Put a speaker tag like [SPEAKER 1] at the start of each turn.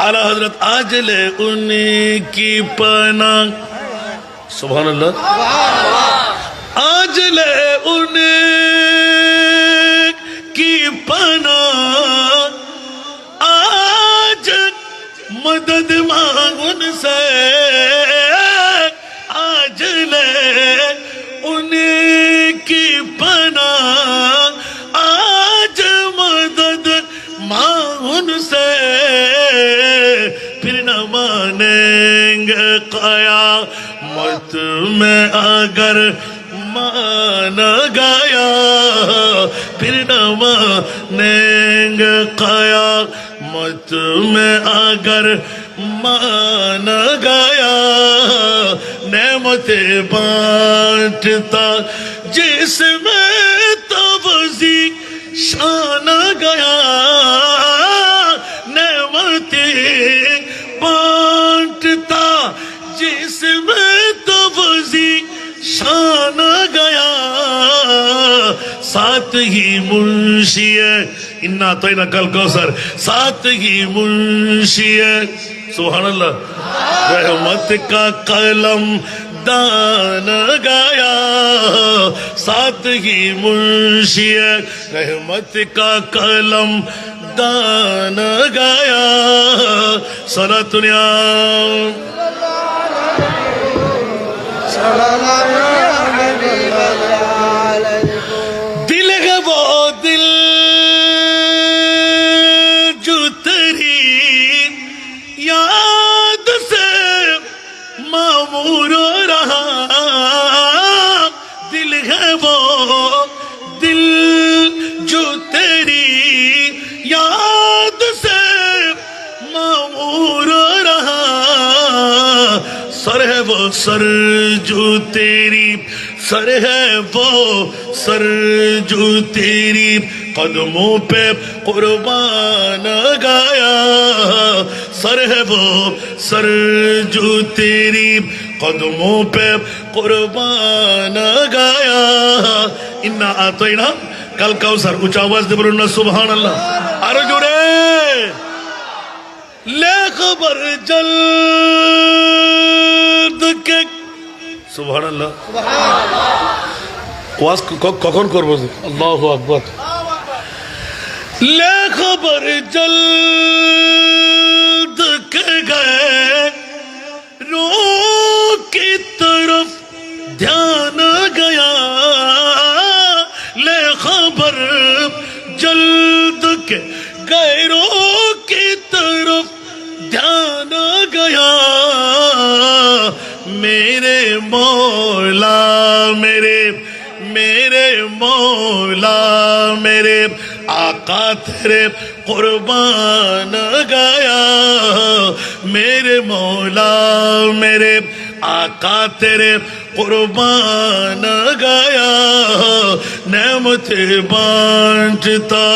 [SPEAKER 1] आला हजरत आज ले उनकी पना, सुभान अल्लाह, आज ले उनकी पना, आज मदद मांग उनसे, आज ले उनकी पना, आज मदद मांग उनसे, फिर न मानेंगे क़यामत में अगर मान गया, फिर न मानेंगे क़यामत में अगर मान गया, नेमतें बांटता जिसमें तबज़ी शान गया, नेमतें बांटता जिसमें तबज़ी शान गया, साथ ही मुंशी है, इन्ना तैना कल कौसर, साथ ही मुंशी है, सुभान अल्लाह, रहमत का कलम दान गया, साथ ही मुंशी है, रहमत का कलम दान गया, सलातुनिया दिल है वो दिल जो तेरी याद से मामूर रहा, दिल है वो दिल जो तेरी याद से मामूर रहा, सर है वो सर जो तेरी, सर है वो सर जो तेरी कदमों पे कुर्बान गया, सर है वो सर जो तेरी कदमों पे कुर्बान गया, इन्ना आतैना कल कौसर, ऊंचा आवाज दे बोलो ना सुभान अल्लाह, अरे जुड़े ले खबर जल्द के, সুবহান আল্লাহ, ওয়াজ কখন করব? আল্লাহু আকবার। ले खबर जल्द के गए रो की तरफ ध्यान गया, ले खबर जल्द के गए रो की तरफ ध्यान गया, मेरे मौला मेरे मेरे मौला मेरे आका तेरे कुर्बान गया, मेरे मौला मेरे आका तेरे कुर्बान गया, नेमतें बांटता